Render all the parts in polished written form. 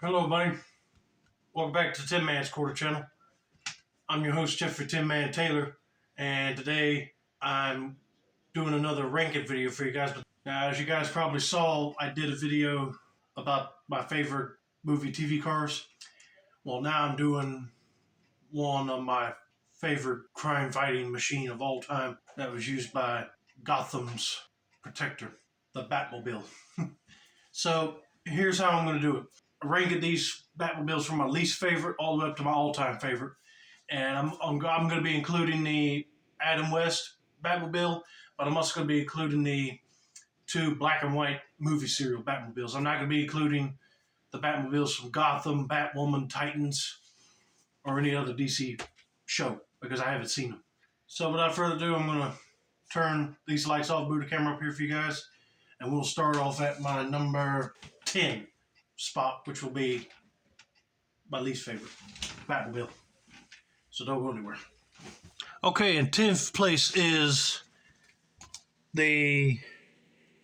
Hello, buddy. Welcome back to Tinmans Quarter Channel. I'm your host, Jeffrey Tinman Taylor, and today I'm doing another ranking video for you guys. Now, as you guys probably saw, I did a video about my favorite movie TV cars. Well, now I'm doing one of my favorite crime-fighting machine of all time that was used by Gotham's protector, the Batmobile. So, here's how I'm going to do it. Ranking these Batmobiles from my least favorite all the way up to my all-time favorite. And I'm going to be including the Adam West Batmobile, but I'm also going to be including the two black and white movie serial Batmobiles. I'm not going to be including the Batmobiles from Gotham, Batwoman, Titans, or any other DC show because I haven't seen them. So without further ado, I'm going to turn these lights off, boot the camera up here for you guys, and we'll start off at my number 10 spot, which will be my least favorite Batmobile. So don't go anywhere. Okay, in 10th place is the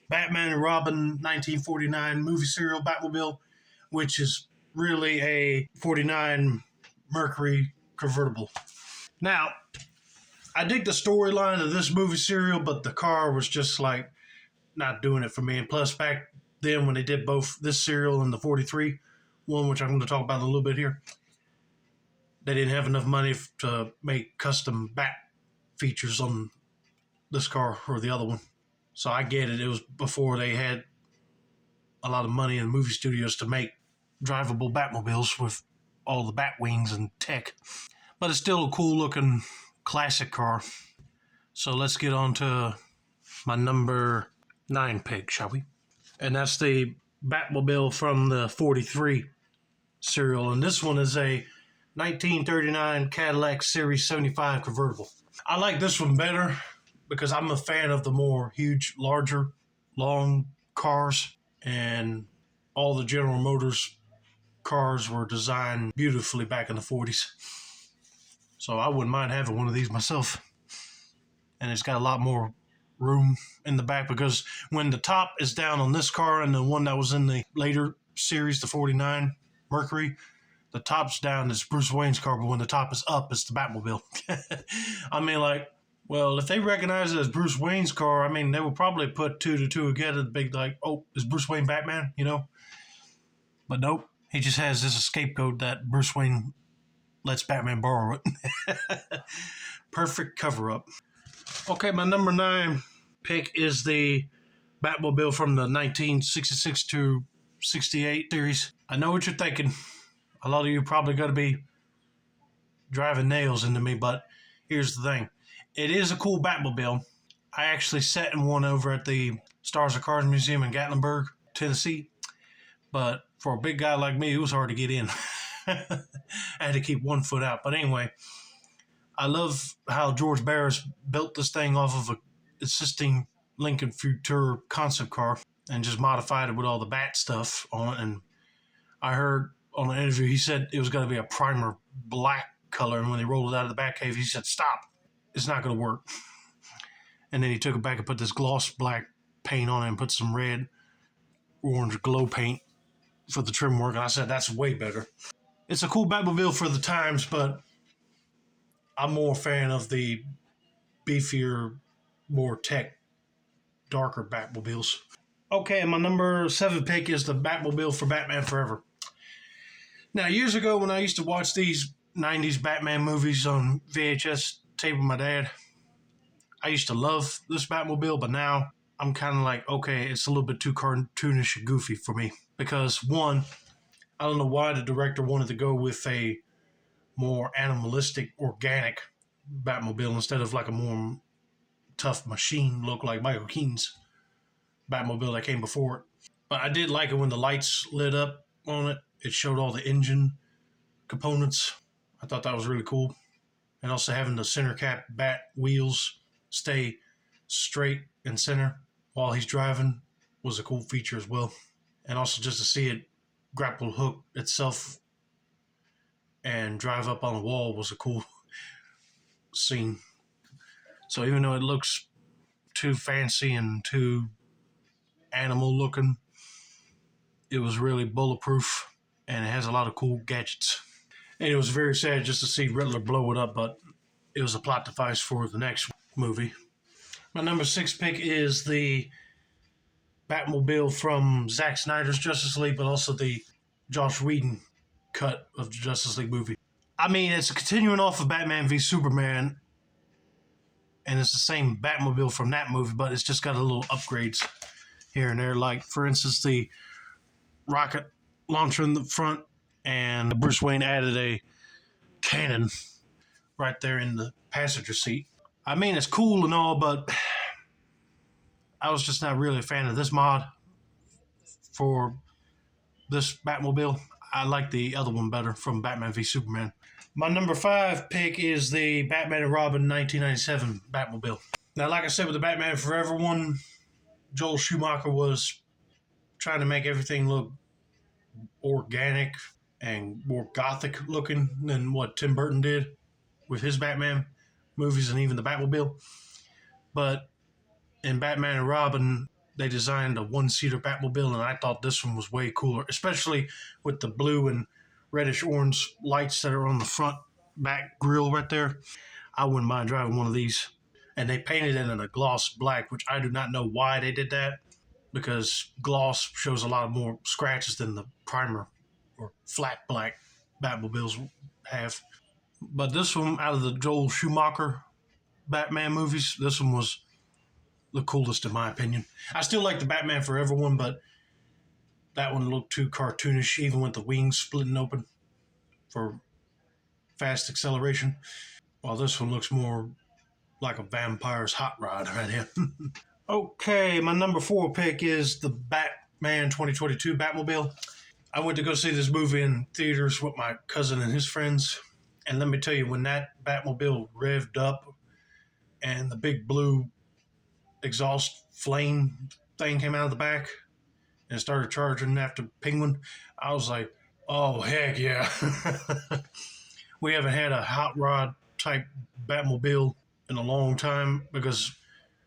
Batman and Robin 1949 movie serial Batmobile, which is really a 49 Mercury Convertible. Now, I dig the storyline of this movie serial, but the car was just like not doing it for me. And plus, back then when they did both this serial and the 43 one, which I'm going to talk about a little bit here, they didn't have enough money to make custom bat features on this car or the other one. So I get it. It was before they had a lot of money in movie studios to make drivable Batmobiles with all the bat wings and tech. But it's still a cool looking classic car. So let's get on to my number 9 pick, shall we? And that's the Batmobile from the 43 serial. And this one is a 1939 Cadillac Series 75 convertible. I like this one better because I'm a fan of the more huge, larger, long cars. And all the General Motors cars were designed beautifully back in the 40s. So I wouldn't mind having one of these myself. And it's got a lot more room in the back because when the top is down on this car and the one that was in the later series, the 49 Mercury, the top's down is Bruce Wayne's car, but when the top is up, it's the Batmobile. I mean, like, well, if they recognize it as Bruce Wayne's car, I mean, they would probably put two to two together, big like, oh, is Bruce Wayne Batman, you know? But nope, he just has this scapegoat that Bruce Wayne lets Batman borrow it. Perfect cover-up. Okay, my number 9 pick is the Batmobile from the 1966 to 68 series. I know what you're thinking. A lot of you probably going to be driving nails into me, but here's the thing. It is a cool Batmobile. I actually sat in one over at the Stars of Cars Museum in Gatlinburg, Tennessee. But for a big guy like me, it was hard to get in. I had to keep one foot out. But anyway, I love how George Barris built this thing off of an existing Lincoln Futura concept car and just modified it with all the bat stuff on it. And I heard on an interview, he said it was going to be a primer black color. And when they rolled it out of the Batcave, he said, stop, it's not going to work. And then he took it back and put this gloss black paint on it and put some red, orange glow paint for the trim work. And I said, that's way better. It's a cool Batmobile for the times, but I'm more a fan of the beefier, more tech, darker Batmobiles. Okay, and my number 7 pick is the Batmobile for Batman Forever. Now, years ago when I used to watch these 90s Batman movies on VHS tape with my dad, I used to love this Batmobile, but now I'm kind of like, okay, it's a little bit too cartoonish and goofy for me. Because, one, I don't know why the director wanted to go with a more animalistic, organic Batmobile instead of like a more tough machine look like Michael Keaton's Batmobile that came before it. But I did like it when the lights lit up on it. It showed all the engine components. I thought that was really cool. And also having the center cap bat wheels stay straight and center while he's driving was a cool feature as well. And also just to see it grapple hook itself and drive up on the wall was a cool scene. So even though it looks too fancy and too animal looking, it was really bulletproof and it has a lot of cool gadgets. And it was very sad just to see Riddler blow it up, but it was a plot device for the next movie. My number 6 pick is the Batmobile from Zack Snyder's Justice League, but also the Joss Whedon cut of the Justice League movie. I mean, it's a continuing off of Batman v Superman, and it's the same Batmobile from that movie, but it's just got a little upgrades here and there. Like, for instance, the rocket launcher in the front, and Bruce Wayne added a cannon right there in the passenger seat. I mean, it's cool and all, but I was just not really a fan of this mod for this Batmobile. I like the other one better from Batman v Superman. My number 5 pick is the Batman and Robin 1997 Batmobile. Now, like I said with the Batman Forever one, Joel Schumacher was trying to make everything look organic and more gothic looking than what Tim Burton did with his Batman movies and even the Batmobile. But in Batman and Robin, they designed a one-seater Batmobile, and I thought this one was way cooler, especially with the blue and reddish-orange lights that are on the front back grille right there. I wouldn't mind driving one of these. And they painted it in a gloss black, which I do not know why they did that, because gloss shows a lot of more scratches than the primer or flat black Batmobiles have. But this one, out of the Joel Schumacher Batman movies, this one was the coolest in my opinion. I still like the Batman Forever one, but that one looked too cartoonish, even with the wings splitting open for fast acceleration. While this one looks more like a vampire's hot rod right here. Okay, my number 4 pick is the Batman 2022 Batmobile. I went to go see this movie in theaters with my cousin and his friends. And let me tell you, when that Batmobile revved up and the big blue exhaust flame thing came out of the back and started charging after Penguin, I was like, oh, heck yeah. We haven't had a hot rod type Batmobile in a long time, because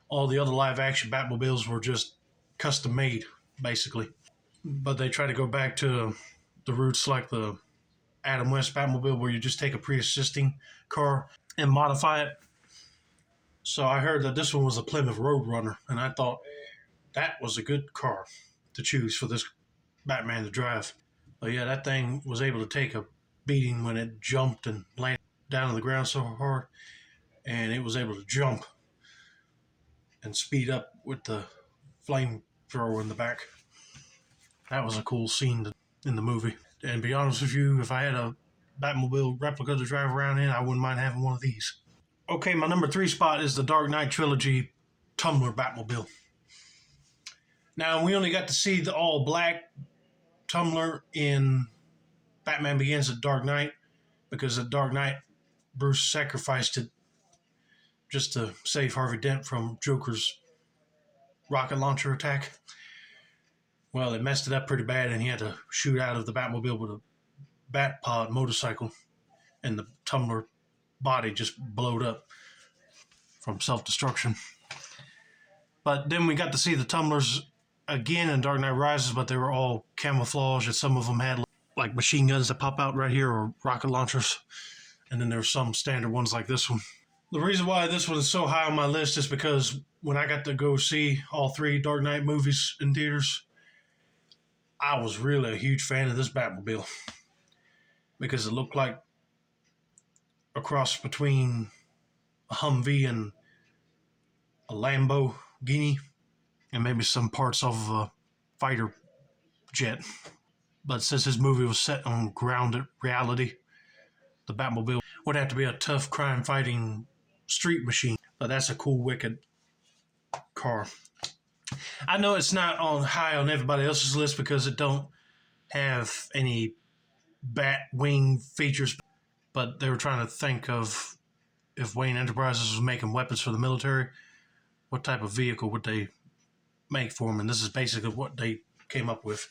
all the other live action Batmobiles were just custom made, basically. But they try to go back to the roots like the Adam West Batmobile, where you just take a pre-existing car and modify it. So I heard that this one was a Plymouth Roadrunner, and I thought that was a good car to choose for this Batman to drive. But yeah, that thing was able to take a beating when it jumped and landed down on the ground so hard, and it was able to jump and speed up with the flamethrower in the back. That was a cool scene in the movie. And to be honest with you, if I had a Batmobile replica to drive around in, I wouldn't mind having one of these. Okay, my number 3 spot is the Dark Knight Trilogy Tumbler Batmobile. Now, we only got to see the all-black Tumbler in Batman Begins at Dark Knight, because at Dark Knight, Bruce sacrificed it just to save Harvey Dent from Joker's rocket launcher attack. Well, it messed it up pretty bad, and he had to shoot out of the Batmobile with a Batpod motorcycle, and the Tumbler body just blowed up from self-destruction. But then we got to see the Tumblers again in Dark Knight Rises, but they were all camouflage, and some of them had like machine guns that pop out right here, or rocket launchers. And then there's some standard ones like this one. The reason why this one is so high on my list is because when I got to go see all 3 Dark Knight movies in theaters, I was really a huge fan of this Batmobile, because it looked like a cross between a Humvee and a Lamborghini, and maybe some parts of a fighter jet. But since this movie was set on grounded reality, the Batmobile would have to be a tough crime-fighting street machine. But that's a cool, wicked car. I know it's not on high on everybody else's list because it don't have any bat wing features, but they were trying to think of, if Wayne Enterprises was making weapons for the military, what type of vehicle would they make for them? And this is basically what they came up with.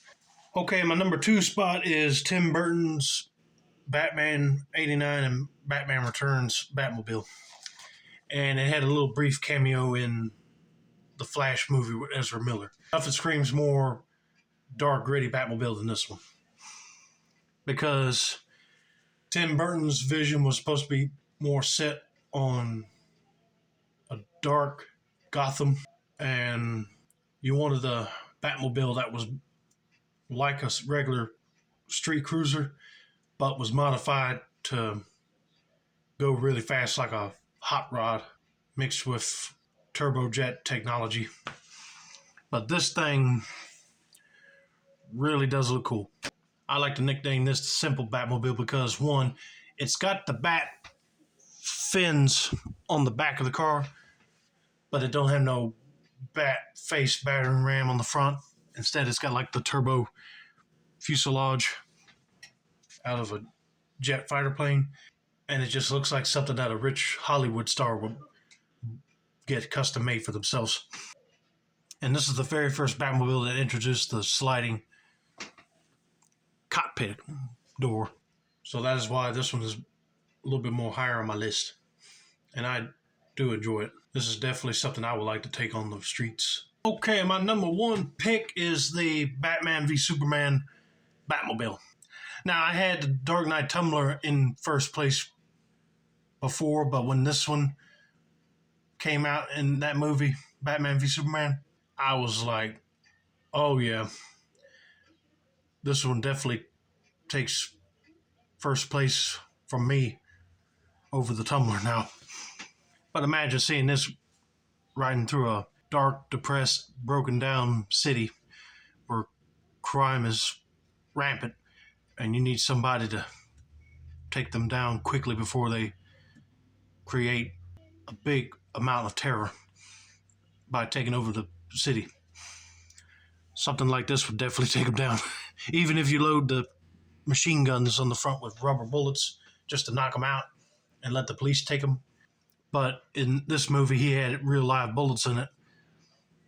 Okay, my number 2 spot is Tim Burton's Batman 89 and Batman Returns Batmobile. And it had a little brief cameo in the Flash movie with Ezra Miller. Nothing screams more dark, gritty Batmobile than this one. because Tim Burton's vision was supposed to be more set on a dark Gotham, and you wanted a Batmobile that was like a regular street cruiser, but was modified to go really fast like a hot rod mixed with turbojet technology. But this thing really does look cool. I like to nickname this the simple Batmobile because, one, it's got the bat fins on the back of the car, but it don't have no bat face battering ram on the front. Instead, it's got like the turbo fuselage out of a jet fighter plane, and it just looks like something that a rich Hollywood star would get custom made for themselves. And this is the very first Batmobile that introduced the sliding cockpit door. So that is why this one is a little bit more higher on my list. And I do enjoy it. This is definitely something I would like to take on the streets. Okay, my number one pick is the Batman v Superman Batmobile. Now, I had the Dark Knight Tumbler in first place before, but when this one came out in that movie, Batman v Superman, I was like, oh yeah, this one definitely takes first place from me over the Tumbler now. But imagine seeing this riding through a dark, depressed, broken down city where crime is rampant and you need somebody to take them down quickly before they create a big amount of terror by taking over the city. Something like this would definitely take them down. Even if you load the machine guns on the front with rubber bullets just to knock them out and let the police take them. But in this movie, he had real live bullets in it,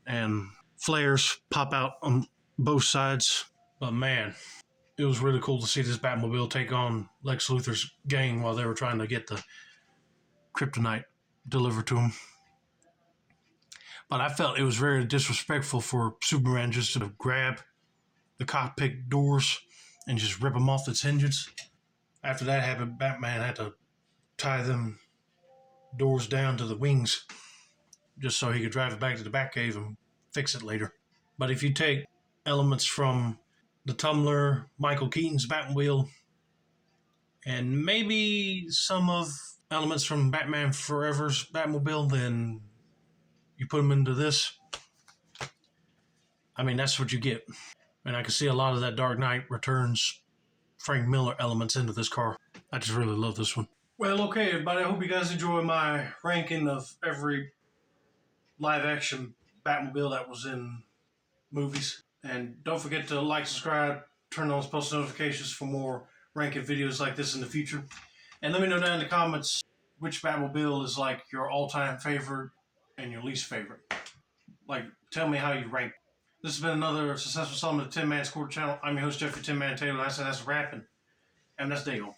and flares pop out on both sides. But man, it was really cool to see this Batmobile take on Lex Luthor's gang while they were trying to get the kryptonite delivered to him. But I felt it was very disrespectful for Superman just to grab the cockpit doors and just rip them off its hinges. After that happened, Batman had to tie them doors down to the wings just so he could drive it back to the Batcave and fix it later. But if you take elements from the Tumbler, Michael Keaton's Batmobile, and maybe some of elements from Batman Forever's Batmobile, then you put them into this, I mean, that's what you get. And I can see a lot of that Dark Knight Returns Frank Miller elements into this car. I just really love this one. Well, okay, everybody. I hope you guys enjoy my ranking of every live-action Batmobile that was in movies. And don't forget to like, subscribe, turn on post notifications for more ranking videos like this in the future. And let me know down in the comments which Batmobile is like your all-time favorite and your least favorite. Like, tell me how you rank. This has been another successful installment of the Tinmans Quarter Channel. I'm your host, Jeffrey Tinman Taylor, and I said that's rapping. And that's day on.